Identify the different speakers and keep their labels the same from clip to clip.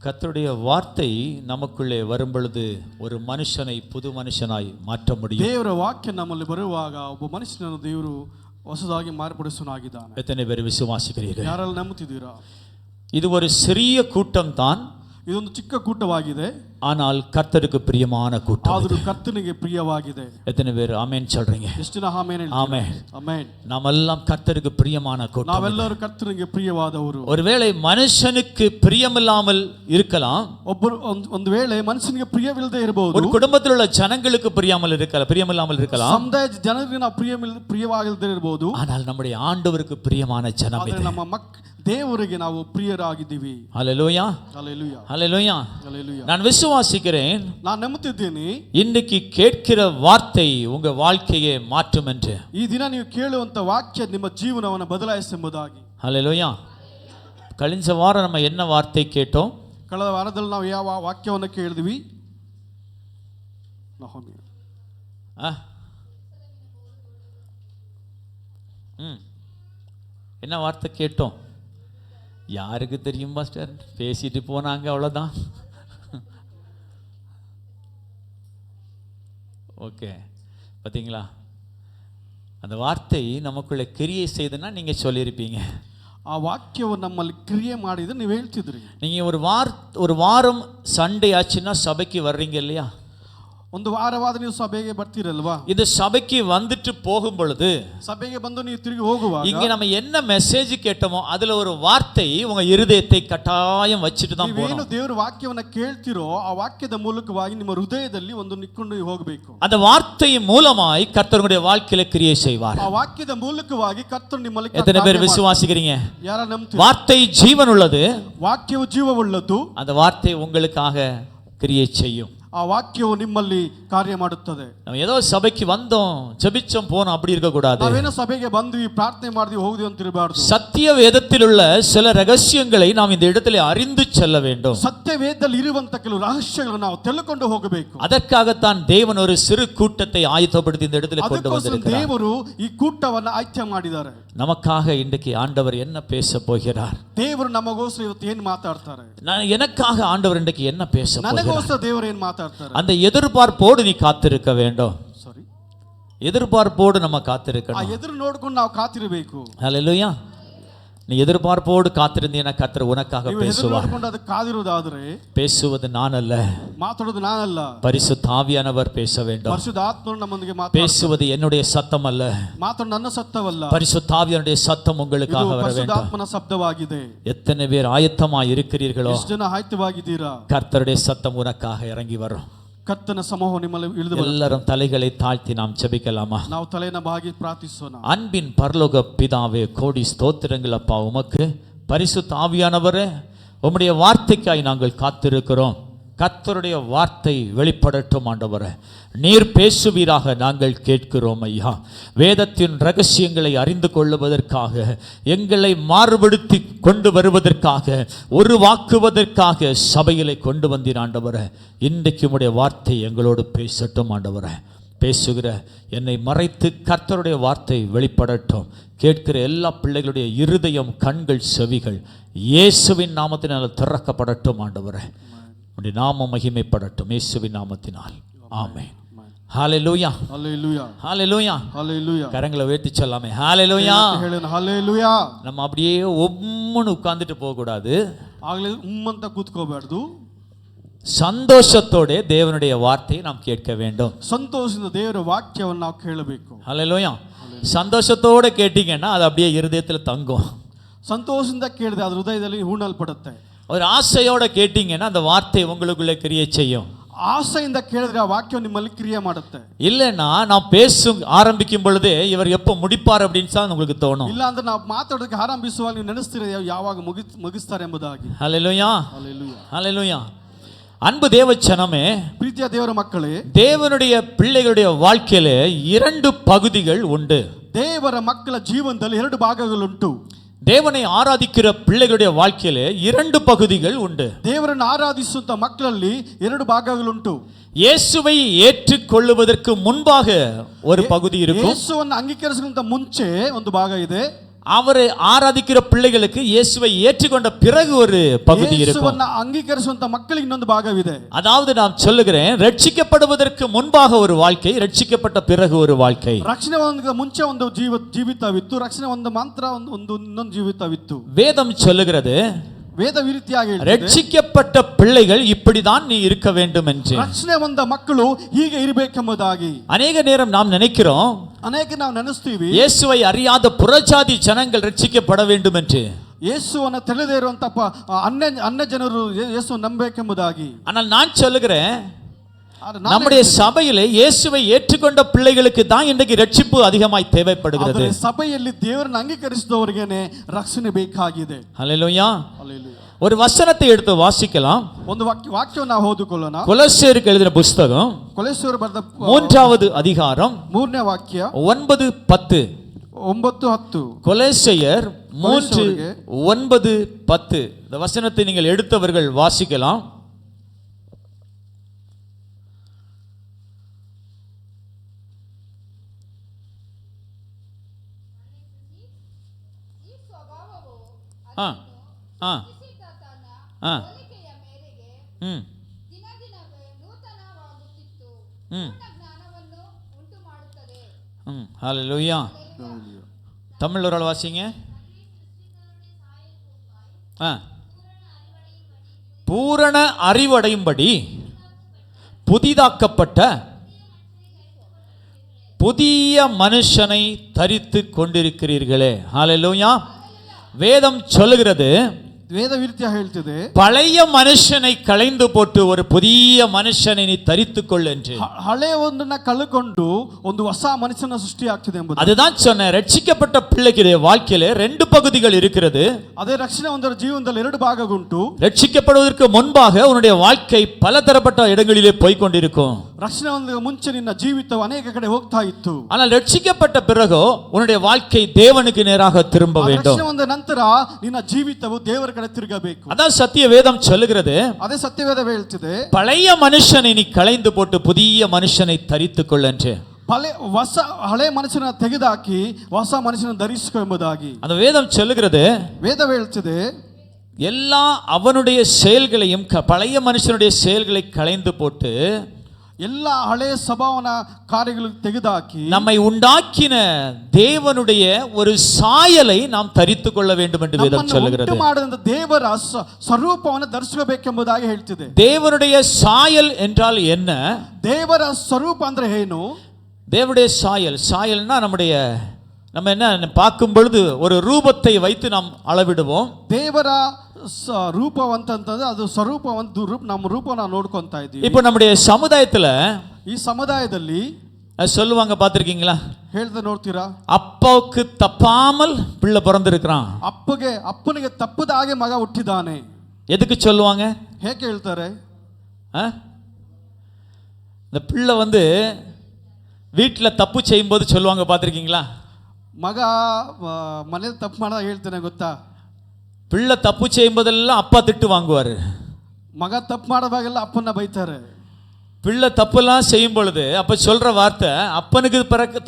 Speaker 1: கர்த்தருடைய வார்த்தை நமக்குள்ளே வரும் பொழுது ஒரு மனுஷனை புது மனுஷனாய் மாற்ற முடியும்.
Speaker 2: ದೇವರ ವಾಕ್ಯ ನಮ್ಮಲ್ಲಿ ಬರುವಾಗ ಒಬ್ಬ ಮನುಷ್ಯನನ್ನು ದೇವರು ಹೊಸದಾಗಿ ಮಾರ್ಪಡಿಸುವನಾಗಿದ್ದಾನೆ.
Speaker 1: எத்தனை பேர் விசுவாசிக்கிறீர்கள்?
Speaker 2: ಯಾರೆಲ್ಲ ನಂಬುತ್ತಿದ್ದೀರಾ?
Speaker 1: இது ஒரு சிறிய கூட்டம் தான்,
Speaker 2: ಇದೊಂದು ಚಿಕ್ಕ ಕೂಟವಾಗಿದೆ,
Speaker 1: ஆனால் கர்த்தருக்கு பிரியமான கூட்டம்.
Speaker 2: ಆದರೂ ಕರ್ತನಿಗೆ ಪ್ರಿಯವಾಗಿದೆ.
Speaker 1: எத்தனை பேர் ஆமென் சொல்றீங்க?
Speaker 2: ಎಷ್ಟು ಜನ ಆಮೆನ್ ಹೇಳ್ತೀರಾ?
Speaker 1: ஆமென்.
Speaker 2: ಆಮೆನ್.
Speaker 1: நாமெல்லாம் கர்த்தருக்கு பிரியமான கூட்டம்.
Speaker 2: ನಾವೆಲ್ಲರೂ ಕರ್ತನಿಗೆ ಪ್ರಿಯವಾದವರು.
Speaker 1: ஒருவேளை மனுஷனுக்கு பிரியமில்லாமல் இருக்கலாம்,
Speaker 2: ಒಂದು ವೇಳೆ ಮನುಷ್ಯನಿಗೆ ಪ್ರಿಯವಿಲ್ಲದೆ ಇರಬಹುದು.
Speaker 1: ஒரு குடும்பத்தில் உள்ள ஜனங்களுக்கு பிரியமில்லாமல் இருக்கலாம்,
Speaker 2: ಸಮುದಾಯ ಜನರಿಗೆ ನಾವು ಪ್ರಿಯವಾಗಿಲ್ಲದೆ ಇರಬಹುದು.
Speaker 1: ஆனால் நம்முடைய ஆண்டவருக்கு பிரியமான ஜனம் இது.
Speaker 2: ನಮ್ಮ ದೇವರಿಗೆ ನಾವು ಪ್ರಿಯರಾಗಿದ್ದೀವಿ.
Speaker 1: ஹல்லேலூயா,
Speaker 2: ஹல்லேலூயா,
Speaker 1: ஹல்லேலூயா.
Speaker 2: ஹல்லேலூயா.
Speaker 1: நான் விசுவாசிக்கிறேன்,
Speaker 2: நான் ನಂಬುತ್ತಿದ್ದೇನೆ,
Speaker 1: இன்னைக்கு கேட்கிற வார்த்தை உங்க வாழ்க்கையை மாற்றும் என்று.
Speaker 2: ಈ ದಿನ ನೀವು ಕೇಳುವಂತ ವಾಕ್ಯ ನಿಮ್ಮ ಜೀವನವನ್ನು ಬದಲಾಯಿಸೆಂಬುದಾಗಿ.
Speaker 1: ஹல்லேலூயா. கழிஞ்ச வாரம் நம்ம என்ன வார்த்தை கேட்டோம்?
Speaker 2: ಕಳೆದ ವಾರದಲ್ಲಿ ನಾವು ಯಾವ ವಾಕ್ಯವನ್ನು ಕೇಳಿದ್ವಿ?
Speaker 1: என்ன வார்த்தை கேட்டோம்? யாருக்கு தெரியும் பாஸ்டர்? பேசிட்டு போனாங்க, அவ்வளோதான். ஓகே, பார்த்தீங்களா? அந்த வார்த்தை நமக்குள்ள கிரியை செய்துன்னா நீங்கள் சொல்லியிருப்பீங்க.
Speaker 2: ಆ ವಾಕ್ಯವು ನಮ್ಮಲ್ಲಿ ಕ್ರಿಯೆ ಮಾಡಿದ್ರೆ ನೀವು ಹೇಳ್ತಿದ್ರಿ.
Speaker 1: நீங்கள் ஒரு வாரம் சண்டே ஆச்சுன்னா சபைக்கு வர்றீங்க இல்லையா?
Speaker 2: ಒಂದು ವಾರವಾದ ನೀವು ಸಭೆಗೆ ಬರ್ತೀರಲ್ವಾ?
Speaker 1: இது சபைக்கு வந்துட்டு போகும் பொழுது,
Speaker 2: ಸಭೆಗೆ ಬಂದು ನೀವು ತಿರುಗಿ ಹೋಗುವಾಗ,
Speaker 1: இங்க நம்ம என்ன மெசேஜ் கேட்டோமோ அதுல ஒரு வார்த்தை உங்க இருதயத்தை கட்டாயம் வச்சிட்டு தான் போகணும்.
Speaker 2: ನೀವೇನು ದೇವರ ವಾಕ್ಯವನ್ನ ಕೇಳ್ತಿರೋ ಆ ವಾಕ್ಯದ ಮೂಲಕವಾಗಿ ನಿಮ್ಮ ಹೃದಯದಲ್ಲಿ ಒಂದು ನಿಕ್ಕೊಂಡು ಹೋಗಬೇಕು.
Speaker 1: அந்த வார்த்தையின் மூலமாய் கர்த்தருடைய வாழ்க்கையில கிரியை செய்வார்.
Speaker 2: ಆ ವಾಕ್ಯದ ಮೂಲಕವಾಗಿ ಕರ್ತನು ನಿಮ್ಮಲ್ಲಿ
Speaker 1: எத்தனை பேர் விசுவாசிக்கிறீங்க?
Speaker 2: ಯಾರ ನಂಬ್ತೀರಾ?
Speaker 1: வார்த்தை ஜீவன் உள்ளது,
Speaker 2: ವಾಕ್ಯವು ಜೀವವುಳ್ಳದ್ದು.
Speaker 1: அந்த வார்த்தை உங்களுக்காக கிரியை செய்யும்.
Speaker 2: ಆ ವಾಕ್ಯವು ನಿಮ್ಮಲ್ಲಿ ಕಾರ್ಯ ಮಾಡುತ್ತದೆ.
Speaker 1: நம்ம ஏதோ சபைக்கு வந்தோம், ஜெபிச்சோம், போனோம், அப்படி இருக்க கூடாது.
Speaker 2: ನಾವೇನೋ ಸಭೆಗೆ ಬಂದ್ವಿ, ಪ್ರಾರ್ಥನೆ ಮಾಡಿದ್ವಿ, ಹೋಗ್ವಿ ಅಂತ ಇರಬಾರದು.
Speaker 1: சத்திய வேதத்தில் உள்ள சில ரகசியங்களை நாம் இந்த இடத்துல அறிந்து செல்ல வேண்டும்.
Speaker 2: ಸತ್ಯ ವೇದದಲ್ಲಿ ಇರುವಂತ ಕೆಲವು ರಹಸ್ಯಗಳನ್ನು ನಾವು ತೆಗೆದುಕೊಂಡು ಹೋಗಬೇಕು.
Speaker 1: அதற்காகத்தான் தேவன் ஒரு சிறு கூட்டத்தை ஆயத்தப்படுத்தி இந்த இடத்துல கொண்டு வந்திருக்கிறார்.
Speaker 2: ದೇವರು ಈ ಕೂಟವನ್ನು ಆಯ್ಕೆ ಮಾಡಿದ್ದಾರೆ.
Speaker 1: நமக்காக இன்றைக்கு ஆண்டவர் என்ன பேச போகிறார்?
Speaker 2: ದೇವರು ನಮಗೋಸ್ಕರ ಇವತ್ತು ಏನು ಮಾತಾಡ್ತಾರೆ?
Speaker 1: எனக்காக ஆண்டவர் இன்றைக்கு என்ன பேச போகிறார்?
Speaker 2: ನನಗೋಸ್ಕರ ದೇವರು ಏನು ಮಾತಾಡ್ತಾರೆ?
Speaker 1: அந்த எதிர்பார்ப்போடு நீ காத்திருக்க வேண்டும்.
Speaker 2: ಸಾರಿ,
Speaker 1: எதிர்பார்ப்போடு நம்ம காத்திருக்கணும்.
Speaker 2: ಆ ಎದುರು ನೋಡ್ಕೊಂಡು ನಾವು ಕಾತಿರಬೇಕು.
Speaker 1: ஹல்லேலூயா. நீ எதிர்பார்ப்போடு காத்திருந்தீனா கர்த்தர் உனக்காக பேசுவார்.
Speaker 2: காதிருவதாದರೆ
Speaker 1: பேசுவது நான் அல்ல,
Speaker 2: மாತಾಡೋದು ನಾನಲ್ಲ,
Speaker 1: பரிசுத்த ஆவியானவர் பேச வேண்டும்.
Speaker 2: ಪರಿಶುದ್ಧ ಆತ್ಮನು ನಮ್ಮೊಂದಿಗೆ ಮಾತಾಡಬೇಕು.
Speaker 1: பேசுவது என்னுடைய சத்தம் அல்ல,
Speaker 2: ಮಾತಾಡೋದು ನನ್ನ ಸತ್ತವಲ್ಲ,
Speaker 1: பரிசுத்த ஆவியானுடைய சத்தம் உங்களுக்காக வர வேண்டும்.
Speaker 2: ಪರಿಶುದ್ಧ ಆತ್ಮನ ಶಬ್ದವಾಗಿದೆ.
Speaker 1: எத்தனை பேர் ஆயத்தமாய் இருக்கிறீர்களோ?
Speaker 2: ಎಷ್ಟು ಜನ ಆಯತ್ತವಾಗಿದ್ದೀರಾ?
Speaker 1: கர்த்தருடைய சத்தம் உனக்காக இறங்கி வரும்.
Speaker 2: ಕರ್ತನ ಸಮೂಹ ನಿಮ್ಮಲ್ಲಿ ಇಳಿದು ಬರುತ್ತದೆ.
Speaker 1: எல்லாரும் தலைகளை தாழ்த்தி நாம் ஜெபிக்கலாமா?
Speaker 2: ನಾವು ತಲೆಯನ್ನು ಬಾಗಿ ಪ್ರಾರ್ಥಿಸೋಣ.
Speaker 1: அன்பின் பரலோக பிதாவே, கோடி ஸ்தோத்திரங்கள் அப்பா உமக்கு. பரிசுத்த ஆவியானவரே, உம்முடைய வார்த்தைக்காய் நாங்கள் காத்திருக்கிறோம். கர்த்தருடைய வார்த்தை வெளிப்படட்டும் ஆண்டவரே. நீர் பேசுவீராக நாங்கள் கேட்கிறோம் ஐயா. வேதத்தின் ரகசியங்களை அறிந்து கொள்ளுவதற்காக, எங்களை மாறுபடுத்தி கொண்டு வருவதற்காக, உருவாக்குவதற்காக சபையிலே கொண்டு வந்தீர் ஆண்டவரே. இன்றைக்கு உம்முடைய வார்த்தை எங்களோடு பேசட்டும் ஆண்டவரே. பேசுகிற என்னை மறைத்து கர்த்தருடைய வார்த்தை வெளிப்படட்டும். கேட்கிற எல்லா பிள்ளைகளுடைய இருதயம், கண்கள், செவிகள் இயேசுவின் நாமத்தினால் திறக்கப்படட்டும் ஆண்டவரே. உம்முடைய நாமம் மகிமைப்படட்டும் இயேசுவின் நாமத்தினால். ஆமென். ஹல்லேலூயா,
Speaker 2: ஹல்லேலூயா,
Speaker 1: ஹல்லேலூயா,
Speaker 2: ஹல்லேலூயா.
Speaker 1: கரங்களை உயர்த்தி சொல்லாமே ஹல்லேலூயா.
Speaker 2: ஹல்லேலூயா.
Speaker 1: நம்ம அப்படியே ஒம்முன்னு உட்கார்ந்துட்டு போக கூடாது.
Speaker 2: ಆಗಲೇ ಅಂತ ಕೂತ್ಕೋಬಾರ್ದು.
Speaker 1: சந்தோஷத்தோட தேவனுடைய வார்த்தையை நாம் கேட்க வேண்டும்.
Speaker 2: ಸಂತೋಷದಿಂದ ದೇವರ ವಾಕ್ಯವನ್ನು ನಾವು ಕೇಳಬೇಕು.
Speaker 1: ஹல்லேலூயா. சந்தோஷத்தோட கேட்டீங்கன்னா அது அப்படியே இருதயத்தில் தங்கும்.
Speaker 2: ಸಂತೋಷದಿಂದ ಕೇಳಿದ್ರೆ ಅದು ಹೃದಯದಲ್ಲಿ ಹೂಣಲ್ಪಡುತ್ತೆ.
Speaker 1: ஒரு ஆசையோட கேட்டீங்கன்னா அந்த வார்த்தை உங்களுக்குள்ளே கிரியை செய்யும்.
Speaker 2: ஆசைಯಿಂದ ಕೇಳಿದ್ರೆ ಆ ವಾಕ್ಯ ನಿಮ್ಮಲ್ಲಿ ಕ್ರಿಯೆ ಮಾಡುತ್ತೆ.
Speaker 1: இல்லைன்னா நான் பேச ஆரம்பிக்கும் பொழுதே இவர் எப்போ முடிப்பார் அப்படின்னு தான் உங்களுக்கு தோணும்.
Speaker 2: ಇಲ್ಲ ಅಂದ್ರೆ ನಾವು ಮಾತಾಡೋದಕ್ಕೆ ಆರಂಭಿಸುವಾಗ ನೀವು ನೆನೆಸ್ತೀರ ಯಾವಾಗ ಮುಗಿಸ್ತಾರೆ ಎಂಬುದಾಗಿ.
Speaker 1: ஹல்லேலூயா,
Speaker 2: ஹல்லேலூயா,
Speaker 1: ஹல்லேலூயா. அன்பு தேவச்சனமே,
Speaker 2: ಪ್ರೀತಿಯ ದೇವರ ಮಕ್ಕಳೇ,
Speaker 1: தேவனுடைய பிள்ளைகளுடைய வாழ்க்கையிலே இரண்டு பகுதிகள் உண்டு.
Speaker 2: ದೇವರ ಮಕ್ಕಳ ಜೀವನದಲ್ಲಿ ಎರಡು ಭಾಗಗಳುಂಟು.
Speaker 1: தேவனை ஆராதிக்கிற பிள்ளைகளுடைய வாழ்க்கையிலே இரண்டு பகுதிகள் உண்டு.
Speaker 2: ದೇವರನ್ನು ಆರಾಧಿಸುವಂತ ಮಕ್ಕಳಲ್ಲಿ ಎರಡು ಭಾಗಗಳುಂಟು.
Speaker 1: இயேசுவை ஏற்றுக்கொள்ளுவதற்கு முன்பாக ஒரு பகுதி இருக்கும்.
Speaker 2: ಯೇಸುವನ್ನು ಅಂಗೀಕರಿಸುವಂತ ಮುಂಚೆ ಒಂದು ಭಾಗ ಇದೆ.
Speaker 1: அவரை ஆராதிக்கிற பிள்ளைகளுக்கு இயேசுவை ஏற்றுக்கொண்ட பிறகு ஒரு பகுதி இருக்கும்.
Speaker 2: ಯೇಸುವನ್ನ ಅಂಗೀಕರಿಸುವಂತ ಮಕ್ಕಳಿಗೆ ಇನ್ನೊಂದು ಭಾಗವಿದೆ.
Speaker 1: அதாவது நான் சொல்லுகிறேன், ரட்சிக்கப்படுவதற்கு முன்பாக ஒரு வாழ்க்கை, ரட்சிக்கப்பட்ட பிறகு ஒரு வாழ்க்கை.
Speaker 2: ರಕ್ಷಣೆ ಒಂದು ಮುಂಚೆ ಒಂದು ಜೀವಿತವಿತ್ತು, ರಕ್ಷಣೆ ಒಂದು ಮಾತ್ರ ಒಂದು ಇನ್ನೊಂದು ಜೀವಿತವಿತ್ತು.
Speaker 1: வேதம் சொல்லுகிறது,
Speaker 2: ವೇದ ವಿರುದ್ಧಿಯಾಗಿ
Speaker 1: ரட்சிக்கப்பட்ட பிள்ளைகள் இப்படிதான் நீ இருக்க வேண்டும் என்று.
Speaker 2: ರಕ್ಷಣೆ ಹೊಂದ ಮಕ್ಕಳು ಹೀಗೆ ಇರಬೇಕೆಂಬುದಾಗಿ.
Speaker 1: அநேக நேரம் நாம் நினைக்கிறோம்,
Speaker 2: ನಾವು ನೆನೆಸ್ತೀವಿ,
Speaker 1: இயேசுவை அறியாத புறஜாதி ஜனங்கள் ரட்சிக்கப்பட வேண்டும் என்று.
Speaker 2: ಯೇಸುವನ್ನ ತಿಳಿದೇ ಇರುವಂತ ಅನ್ಯ ಜನರು ಯೇಸು ನಂಬಬೇಕೆಂಬುದಾಗಿ.
Speaker 1: ஆனால் நான் சொல்லுகிறேன், நம்முடைய சபையிலே இயேசுவை ஏற்றுக்கொண்ட பிள்ளைகளுக்கு தான் இன்றைக்கு ரட்சிப்பு அதிகமாய் தேவைப்படுகிறது.
Speaker 2: சபைಯಲ್ಲಿ ದೇವರನ್ನು ಅಂಗೀಕರಿಸಿದವರಿಗೇನೆ ರಕ್ಷಣೆ ಬೇಕಾಗಿದೆ.
Speaker 1: ஹல்லேலூயா. ஒரு வசனத்தை எடுத்து வாசிக்கலாம்.
Speaker 2: ಒಂದು ವಾಕ್ಯವನ್ನು ನಾವು ಓದಿಕೊಳ್ಳೋಣ.
Speaker 1: கொலோசியருக்கு எழுதின புத்தகம்
Speaker 2: ಕೊಲೊಸ್ಸೆಯರು ಬರೆದ
Speaker 1: 3வது அதிகாரம்
Speaker 2: 3ನೇ ವಾಕ್ಯ
Speaker 1: 9-10.
Speaker 2: 9-10.
Speaker 1: கொலோசியர் 3:9-10. இந்த வசனத்தை நீங்கள் எடுத்தவர்கள் வாசிக்கலாம். ஹல்லேலூயா. தமிழ் ஒரு ஆள் வாசிங்க. பூரண அறிவடையும்படி புதிதாக்கப்பட்ட புதிய மனுஷனை தரித்து கொண்டிருக்கிறீர்களே. ஹல்லேலூயா. வேதம் சொல்லுகிறது,
Speaker 2: ವೇದ ವಿರುದ್ಧ ಹೇಳ್ತಿದೆ,
Speaker 1: பழைய மனுஷனை களைந்து போட்டு ஒரு புதிய மனுஷனை நீ தரித்துக்கொள் என்று.
Speaker 2: ಹಳೆಯ ಒಂದನ್ನ ಕಳ್ಕೊಂಡು ಒಂದು ಹೊಸ ಮನುಷ್ಯನ ಸೃಷ್ಟಿ ಆಗ್ತಿದೆ ಎಂಬುದು.
Speaker 1: அதுதான் சொன்னேன், ரட்சிக்கப்பட்ட பிள்ளைக்கு வாழ்க்கையில ரெண்டு பகுதிகள் இருக்கிறது.
Speaker 2: ಅದೇ ರಕ್ಷಣೆ ಹೊಂದಿದ ಜೀವನದಲ್ಲಿ ಎರಡು ಭಾಗಗುಂಟು.
Speaker 1: ரட்சிக்கப்படுவதற்கு முன்பாக உன்னுடைய வாழ்க்கை பலதரப்பட்ட இடங்களிலே போய் கொண்டிருக்கும்.
Speaker 2: ರಕ್ಷಣೆ ಹೊಂದಿದ ಮುಂಚೆ ನಿನ್ನ ಜೀವಿತವು ಅನೇಕ ಕಡೆ ಹೋಗ್ತಾ ಇತ್ತು.
Speaker 1: ஆனால் ரட்சிக்கப்பட்ட பிறகு உன்னுடைய வாழ்க்கை தேவனுக்கு நேராக திரும்ப வேண்டும்.
Speaker 2: ರಕ್ಷಣೆ ಹೊಂದ ನಂತರ ನಿನ್ನ ಜೀವಿತವು ದೇವರ ಕಡೆ ತಿರುಗಬೇಕು.
Speaker 1: அதான் சத்திய வேதம் சொல்லுகிறது.
Speaker 2: ಅದೇ ಸತ್ಯವೇದ ಹೇಳ್ತಿದೆ,
Speaker 1: பழைய மனுஷனை நீ களைந்து போட்டு புதிய மனுஷனை தரித்துக்கொள் என்று.
Speaker 2: ಹಳೆ ಮನುಷ್ಯನ ತೆಗೆದುಹಾಕಿ ಹೊಸ ಮನುಷ್ಯನ ಧರಿಸಿಕೊ ಎಂಬುದಾಗಿ
Speaker 1: அந்த வேதம் சொல்லுகிறது.
Speaker 2: ವೇದ ಹೇಳ್ತಿದೆ,
Speaker 1: எல்லா அவனுடைய செயல்களையும் பழைய மனுஷனுடைய செயல்களை களைந்து போட்டு
Speaker 2: ಎಲ್ಲ ಹಳೆಯ ಸ್ವಭಾವನ ಕಾರ್ಯಗಳು ತೆಗೆದುಹಾಕಿ
Speaker 1: நம்மை உண்டாக்கின தேவனுடைய ஒரு சாயலை நாம் தரித்துக் கொள்ள வேண்டும் என்று வேதம் சொல்லுகிறது.
Speaker 2: ಮಾಡಿದ ದೇವರ ಸ್ವರೂಪವನ್ನು ಧರಿಸಬೇಕೆಂಬುದಾಗಿ ಹೇಳ್ತಿದೆ.
Speaker 1: தேவனுடைய சாயல் என்றால் என்ன?
Speaker 2: ದೇವರ ಸ್ವರೂಪ ಅಂದ್ರೆ ಏನು?
Speaker 1: தேவனுடைய சாயல்னா நம்ம என்ன பார்க்கும் பொழுது ஒரு ரூபத்தை வைத்து நாம் அளவிடுவோம்.
Speaker 2: ದೇವರ ರೂಪವಂತಂತಂದ್ರೆ ಅದು ಸ್ವರೂಪವಂತ ನಮ್ಮ ರೂಪನ ನೋಡ್ಕೊಂತಾ ಇದ್ದೀವಿ.
Speaker 1: இப்போ நம்முடைய சமுதாயத்துல,
Speaker 2: ಈ ಸಮುದಾಯದಲ್ಲಿ
Speaker 1: சொல்லுவாங்க, பார்த்திருக்கீங்களா?
Speaker 2: ಹೇಳ್ದೆ ನೋಡ್ತೀರಾ,
Speaker 1: அப்பாவுக்கு தப்பாமல் பிள்ளை பிறந்திருக்கிறான்.
Speaker 2: ಅಪ್ಪನಿಗೆ ತಪ್ಪದ ಹಾಗೆ ಮಗ ಹುಟ್ಟಿದಾನೆ.
Speaker 1: எதுக்கு சொல்லுவாங்க?
Speaker 2: ಹೇಗೆ ಹೇಳ್ತಾರೆ?
Speaker 1: இந்த பிள்ளை வீட்டில் தப்பு செய்யும்போது சொல்லுவாங்க, பார்த்திருக்கீங்களா?
Speaker 2: ಮಗ ಮನೇಲಿ ತಪ್ಪು ಮಾಡಿದಾಗ ಹೇಳ್ತೇನೆ ಗೊತ್ತಾ,
Speaker 1: பிள்ளை தப்பு செய்யும்போதெல்லாம் அப்பா திட்டு வாங்குவாரு.
Speaker 2: ಮಗ ತಪ್ಪು ಮಾಡುವಾಗೆಲ್ಲ ಅಪ್ಪನ ಬೈತಾರೆ.
Speaker 1: பிள்ளை தப்பெல்லாம் செய்யும் பொழுது அப்ப சொல்ற வார்த்தை, அப்பனுக்கு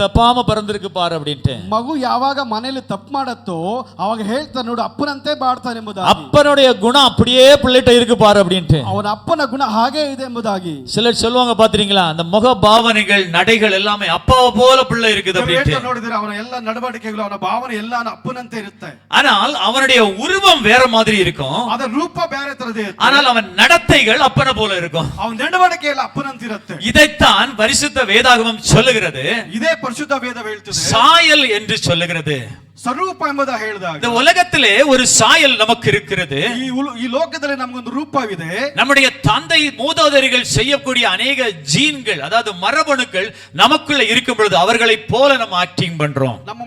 Speaker 1: தப்பாம பிறந்திருக்கு பாரு அப்படின்ட்டு.
Speaker 2: ಮಗು ಯಾವಾಗ ಮನೆಯಲ್ಲಿ ತಪ್ಪು ಮಾಡತ್ತೋ ಅವಾಗ ಹೇಳ್ತಾನೆ, ನೋಡು ಅಪ್ಪನಂತೆ ಮಾಡ್ತಾನೆ ಎಂಬುದಾಗಿ.
Speaker 1: அப்பனுடைய குணம் அப்படியே பிள்ளைகிட்ட இருக்கு பாரு அப்படின்ட்டு.
Speaker 2: ಅವನ ಅಪ್ಪನ ಗುಣ ಹಾಗೆ ಇದೆ ಎಂಬುದಾಗಿ.
Speaker 1: சிலர் சொல்லுவாங்க, பாத்தீங்களா, அந்த முக பாவனைகள் நடைகள் எல்லாமே அப்பாவை போல பிள்ளை இருக்குது அப்படின்ட்டு.
Speaker 2: ನೋಡಿದ್ರೆ ಅವನ ಎಲ್ಲ ನಡವಳಿಕೆಗಳು ಅವನ ಭಾವನೆ ಎಲ್ಲ ಅಪ್ಪನಂತೆ ಇರುತ್ತೆ.
Speaker 1: ஆனால் அவனுடைய உருவம் வேற மாதிரி இருக்கும்.
Speaker 2: ಅದರ ರೂಪ ಬೇರೆ ತರದೇ ಇರುತ್ತೆ.
Speaker 1: ஆனால் ಅವನ நடத்தைகள் அப்பனை போல இருக்கும்.
Speaker 2: ಅವನ ನಡವಳಿಕೆ ಎಲ್ಲ ಅಪ್ಪನಂತೆ.
Speaker 1: இதைத்தான் பரிசுத்த வேதாகமம் சொல்லுகிறது.
Speaker 2: இதே பரிசுத்த வேதம் ಹೇಳ್ತದೆ,
Speaker 1: சாயல் என்று சொல்லுகிறது.
Speaker 2: ಸ್ವರೂಪ ಎಂಬುದನ್ನು ಹೇಳಿದಾಗ
Speaker 1: இந்த உலகத்திலே ஒரு சாயல் நமக்கு இருக்கிறது.
Speaker 2: ಈ ಲೋಕದಲ್ಲಿ ನಮಗೊಂದು ರೂಪವಿದೆ.
Speaker 1: நம்முடைய தந்தை மூதாதையர்கள் செய்யக்கூடிய அநேக ஜீன்கள், அதாவது மரபணுக்கள் நமக்குள்ள இருக்கும் பொழுது அவர்களை போல நம்ம ஆக்டிங் பண்றோம்.
Speaker 2: ನಮ್ಮ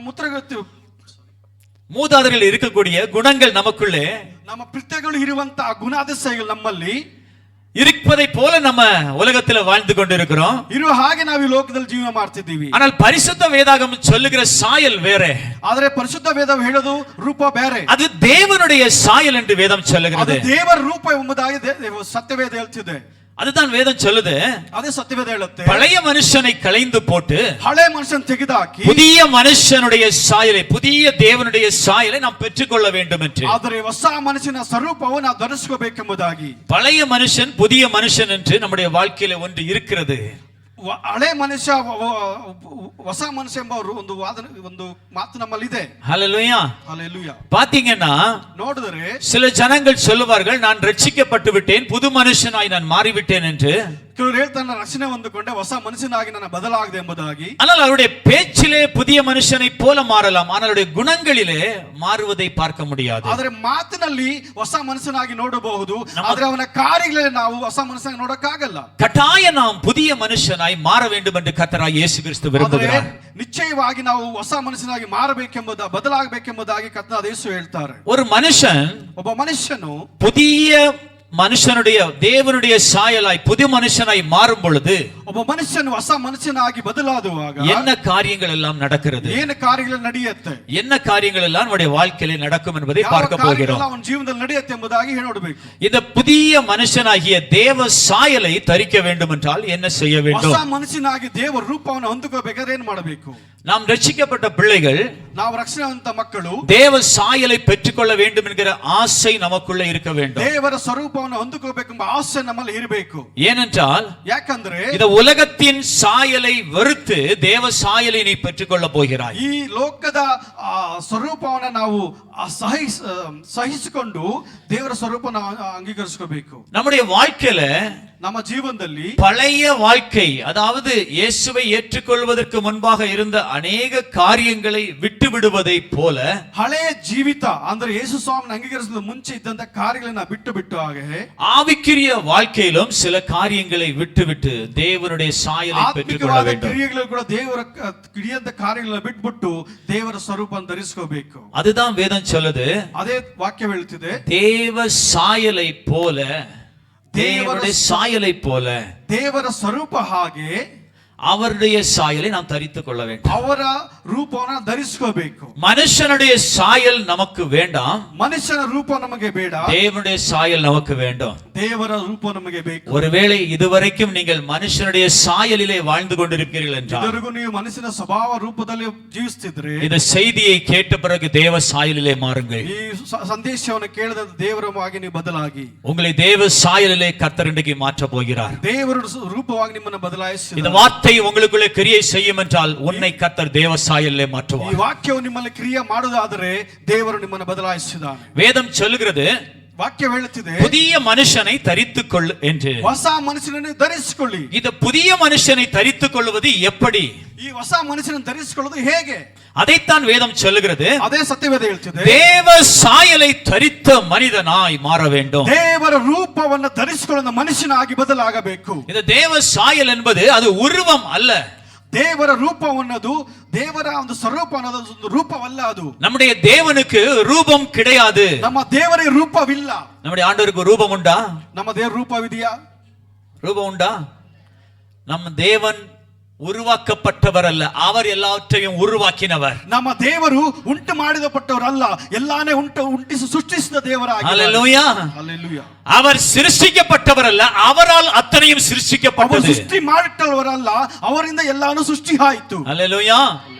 Speaker 1: மூதாதையர்கள் இருக்கக்கூடிய குணங்கள் நமக்குள்ளே,
Speaker 2: ನಮ್ಮ ಪಿತೃಗಳು ಇರುವಂತ ಗುಣಾತಿಶಯಗಳು ನಮ್ಮಲ್ಲಿ
Speaker 1: இருப்பதை போல நம்ம உலகத்துல வாழ்ந்து கொண்டிருக்கிறோம்.
Speaker 2: ಇರುವ ಹಾಗೆ ನಾವು ಈ ಲೋಕದಲ್ಲಿ ಜೀವನ ಮಾಡ್ತಿದ್ದೀವಿ.
Speaker 1: ஆனால் பரிசுத்த வேதாகமம் சொல்லுகிற சாயல் வேற.
Speaker 2: ಆದರೆ ಪರಿಶುದ್ಧ ವೇದ ಹೇಳೋದು ರೂಪ ಬೇರೆ.
Speaker 1: அது தேவனுடைய சாயல் என்று வேதம் சொல்லுகிறது.
Speaker 2: ಅದು ದೇವರ ರೂಪ ಎಂಬುದಾಗಿ ಸತ್ಯವೇದ ಹೇಳ್ತಿದೆ.
Speaker 1: அதுதான் வேதம் சொல்லுது.
Speaker 2: ಅದೇ ಸತ್ಯವೇದ ಹೇಳುತ್ತೆ,
Speaker 1: பழைய மனுஷனை களைந்து போட்டு
Speaker 2: ಹಳೆ ಮನುಷ್ಯನ ತೆಗೆದುಹಾಕಿ
Speaker 1: புதிய மனுஷனுடைய சாயலை, புதிய தேவனுடைய சாயலை நாம் பெற்றுக்கொள்ள வேண்டும் என்று.
Speaker 2: ಆದರೆ ಹೊಸ ಮನುಷ್ಯನ ಸ್ವರೂಪವನ್ನು ನಾವು ಧರಿಸಿಕೊಳ್ಳಬೇಕೆಂಬುದಾಗಿ.
Speaker 1: பழைய மனுஷன் புதிய மனுஷன் என்று நம்முடைய வாழ்க்கையில ஒன்று இருக்கிறது.
Speaker 2: ಹಳೆ ಮನುಷ್ಯ ಹೊಸ ಮನುಷ್ಯ ಎಂಬ ಒಂದು ಮಾತು ನಮ್ಮಲ್ಲಿದೆ.
Speaker 1: ஹல்லேலூயா.
Speaker 2: ஹல்லேலூயா.
Speaker 1: பாத்தீங்கன்னா
Speaker 2: ನೋಡಿದರೆ
Speaker 1: சில ஜனங்கள் சொல்லுவார்கள், நான் ரட்சிக்கப்பட்டு விட்டேன், புது மனுஷனாய் நான் மாறிவிட்டேன் என்று.
Speaker 2: ಕೆಲವರು ಹೇಳ್ತಾರೆ, ನಾನು ರಕ್ಷಣೆ ಹೊಂದಿಕೊಂಡೆ, ಹೊಸ ಮನುಷ್ಯನಾಗಿ ನಾನು ಬದಲಾಗಿದೆ ಎಂಬುದಾಗಿ.
Speaker 1: ஆனால் அவருடைய பேச்சிலே புதிய மனுஷனை போல மாறலாம், ஆனால் அவருடைய குணங்களிலே மாறுவதை பார்க்க முடியாது.
Speaker 2: ಆದರೆ ಮಾತಿನಲ್ಲಿ ಹೊಸ ಮನುಷ್ಯನಾಗಿ ನೋಡಬಹುದು, ಆದರೆ ಅವನ ಕಾರ್ಯಗಳಲ್ಲಿ ನಾವು ಹೊಸ ಮನುಷ್ಯನಾಗಿ ನೋಡಕ್ಕಾಗಲ್ಲ.
Speaker 1: கட்டாய நாம் புதிய மனுஷனாய் மாற வேண்டும் என்று கர்த்தராகிய இயேசு கிறிஸ்து விரும்புகிறார்.
Speaker 2: ನಿಶ್ಚಯವಾಗಿ ನಾವು ಹೊಸ ಮನುಷ್ಯನಾಗಿ ಬದಲಾಗಬೇಕೆಂಬುದಾಗಿ ಕರ್ತನಾದ ಯೇಸು ಹೇಳ್ತಾರೆ.
Speaker 1: ஒரு மனுஷன்,
Speaker 2: ಒಬ್ಬ ಮನುಷ್ಯನು
Speaker 1: புதிய மனுஷனுடைய தேவனுடைய சாயலாய் புது மனுஷனாய் மாறும் பொழுது
Speaker 2: ಒಬ್ಬ ಮನುಷ್ಯನು ಹೊಸ ಮನುಷ್ಯನಾಗಿ ಬದಲಾಗುವಾಗ
Speaker 1: என்ன காரியங்கள் எல்லாம் நடக்கிறது,
Speaker 2: ಏನು ಕಾರ್ಯಗಳು ನಡೆಯುತ್ತೆ,
Speaker 1: என்ன காரியங்கள் எல்லாம் நம்முடைய வாழ்க்கையிலே நடக்கும் என்பதை பார்க்க போகிறோம்.
Speaker 2: ಅವನ ಜೀವನದಲ್ಲಿ ನಡೆಯುತ್ತೆ ಎಂಬುದಾಗಿ ನೋಡಬೇಕು.
Speaker 1: இந்த புதிய மனுஷனாகிய தேவ சாயலை தரிக்க வேண்டும் என்றால் என்ன செய்ய வேண்டும்?
Speaker 2: ಹೊಸ ಮನುಷ್ಯನಾಗಿ ದೇವರ ರೂಪವನ್ನು ಹೊಂದಿಕೊಳ್ಳಬೇಕಾದ್ರೆ ಏನು ಮಾಡಬೇಕು?
Speaker 1: நாம் ரட்சிக்கப்பட்ட பிள்ளைகள்,
Speaker 2: ನಾವು ರಕ್ಷಣೆವಂತ ಮಕ್ಕಳು
Speaker 1: தேவ சாயலை பெற்றுக்கொள்ள வேண்டும் என்கிற ஆசை நமக்குள்ள இருக்க வேண்டும்.
Speaker 2: ದೇವರ ಸ್ವರೂಪವನ್ನು ಹೊಂದಿಕೊಳ್ಳಬೇಕೆಂಬ ಆಸೆ ನಮ್ಮಲ್ಲಿ ಇರಬೇಕು.
Speaker 1: ஏனென்றால்
Speaker 2: ಯಾಕಂದ್ರೆ
Speaker 1: இந்த உலகத்தின் சாயலை வெறுத்து தேவ சாயலை நீ பெற்றுக்கொள்ள போகிறாய்.
Speaker 2: ಈ ಲೋಕದ ಸ್ವರೂಪವನ್ನು ನಾವು ಸಹಿಸಿಕೊಂಡು ದೇವರ ಸ್ವರೂಪವನ್ನು ಅಂಗೀಕರಿಸಿಕೊಳ್ಳಬೇಕು.
Speaker 1: நம்முடைய வாழ்க்கையில,
Speaker 2: ನಮ್ಮ ಜೀವನದಲ್ಲಿ
Speaker 1: பழைய வாழ்க்கை, அதாவது இயேசுவை ஏற்றுக்கொள்வதற்கு முன்பாக இருந்த அநேக காரியங்களை விட்டு விடுவதை போல,
Speaker 2: ಹಳೆಯ ಜೀವಿತ ಅಂದ್ರೆ ಯೇಸು ಸ್ವಾಮಿನ ಅಂಗೀಕರಿಸಲು ಮುಂಚೆ ಇದ್ದಂತ ಕಾರ್ಯಗಳನ್ನ ಬಿಟ್ಟು ಹಾಗೆ
Speaker 1: ஆவிக்குரிய வாழ்க்கையிலும் சில காரியங்களை விட்டுவிட்டு தேவனுடைய சாயலை பெற்றுக்கொள்ள வேண்டும்.
Speaker 2: ಕ್ರಿಯೆಗಳು ಕೂಡ ದೇವರ ಕಿಡಿಯಂತ ಕಾರ್ಯಗಳನ್ನ ಬಿಟ್ಬಿಟ್ಟು ದೇವರ ಸ್ವರೂಪವನ್ನು ಧರಿಸಿಕೊಳ್ಳಬೇಕು.
Speaker 1: அதுதான் வேதம் சொல்லுது.
Speaker 2: ಅದೇ ವಾಕ್ಯ ಹೇಳುತ್ತಿದೆ,
Speaker 1: தேவ சாயலை போல, தேவனுடைய சாயலை போல,
Speaker 2: ದೇವರ ಸ್ವರೂಪ ಹಾಗೆ
Speaker 1: அவருடைய சாயலை நாம் தரித்துக் கொள்ள வேண்டும்.
Speaker 2: ಅವರ ರೂಪವನ್ನು ಧರಿಸಿಕೊಳ್ಳಬೇಕು.
Speaker 1: மனுஷனுடைய சாயல் நமக்கு வேண்டாம்,
Speaker 2: ಮನುಷ್ಯನ ರೂಪ ನಮಗೆ ಬೇಡ,
Speaker 1: தேவனுடைய சாயல் நமக்கு வேண்டும்.
Speaker 2: ದೇವರ ರೂಪ ನಮಗೆ ಬೇಕು.
Speaker 1: ஒருவேளை இதுவரைக்கும் நீங்கள் மனுஷனுடைய சாயலிலே வாழ்ந்து கொண்டிருக்கிறீர்கள் என்றால்,
Speaker 2: ಇದುವರೆಗೂ ನೀವು ಮನುಷ್ಯನ ಸ್ವಭಾವ ರೂಪದಲ್ಲಿ ಜೀವಿಸುತ್ತಿದ್ರೆ,
Speaker 1: இந்த செய்தியை கேட்ட பிறகு தேவ சாயலிலே மாறுங்கள்.
Speaker 2: ಈ ಸಂದೇಶವನ್ನು ಕೇಳಿದ ದೇವರವಾಗಿ ನೀವು ಬದಲಾಗಿ,
Speaker 1: உங்களை தேவ சாயலிலே கர்த்தர் இன்றைக்கு மாற்ற போகிறார்.
Speaker 2: ದೇವರ ರೂಪವಾಗಿ ನಿಮ್ಮನ್ನು ಬದಲಾಯಿಸಿ,
Speaker 1: இந்த வார்த்தை உங்களுக்குள்ளே கிரியை செய்யும் என்றால் உன்னை கர்த்தர் தேவ சாயலிலே மாற்றுவார்.
Speaker 2: ಈ ವಾಕ್ಯವು ನಿಮ್ಮಲ್ಲಿ ಕ್ರಿಯೆ ಮಾಡುವುದಾದರೆ ದೇವರು ನಿಮ್ಮನ್ನು ಬದಲಾಯಿಸಿದ್ದಾನೆ.
Speaker 1: வேதம் சொல்லுகிறது,
Speaker 2: ವಾಕ್ಯ ಹೇಳುತ್ತಿದೆ,
Speaker 1: புதிய மனுஷனை தரித்துக்கொள் என்று.
Speaker 2: ಹೊಸ ಮನುಷ್ಯನನ್ನು ಧರಿಸಿಕೊಳ್ಳಿ.
Speaker 1: இந்த புதிய மனுஷனை தரித்துக் கொள்வது எப்படி?
Speaker 2: ಈ ಹೊಸ ಮನುಷ್ಯನನ್ನು ಧರಿಸಿಕೊಳ್ಳುವುದು ಹೇಗೆ?
Speaker 1: அதைத்தான் வேதம் சொல்லுகிறது.
Speaker 2: ಅದೇ ಸತ್ಯವೇದ ಹೇಳ್ತಿದೆ,
Speaker 1: தேவ சாயலை தரித்த மனிதனாய் மாற வேண்டும்.
Speaker 2: ದೇವರ ರೂಪವನ್ನು ಧರಿಸಿಕೊಳ್ಳುವ ಮನುಷ್ಯನಾಗಿ ಬದಲಾಗಬೇಕು.
Speaker 1: இந்த தேவ சாயல் என்பது அது உருவம் அல்ல.
Speaker 2: ದೇವರ ರೂಪವನ್ನದು, ದೇವರ ಒಂದು ಸ್ವರೂಪ ಅನ್ನೋದು ಒಂದು ರೂಪವಲ್ಲ. ಅದು
Speaker 1: நம்முடைய தேவனுக்கு ரூபம் கிடையாது.
Speaker 2: ನಮ್ಮ ದೇವರಿಗೆ ರೂಪವಿಲ್ಲ.
Speaker 1: நம்முடைய ஆண்டவருக்கு ரூபம் உண்டா?
Speaker 2: ನಮ್ಮ ದೇವರ ರೂಪವಿದೆಯಾ?
Speaker 1: ரூபம் உண்டா? நம்ம தேவன் உருவாக்கப்பட்டவர் அல்ல, அவர் எல்லாவற்றையும் உருவாக்கினவர்.
Speaker 2: ನಮ್ಮ ದೇವರು ಉಂಟು ಮಾಡಿದಪಟ್ಟವರಲ್ಲ, ಎಲ್ಲಾನೇ ಉಂಟಿಸಿ ಸೃಷ್ಟಿಸಿದ ದೇವರಾಗಿದ್ದಾರೆ.
Speaker 1: ஹல்லேலூயா.
Speaker 2: ಹಲ್ಲೆಲೂಯಾ.
Speaker 1: அவர் சிருஷ்டிக்கப்பட்டவர் அல்ல, அவரால் அத்தனையும் சிருஷ்டிக்கப்பட்டது.
Speaker 2: ಸೃಷ್ಟಿ ಮಾಡಿಟ್ಟವರಲ್ಲ, ಅವರಿಂದ ಎಲ್ಲಾನು ಸೃಷ್ಟಿ ಆಯಿತು.
Speaker 1: ஹல்லேலூயா.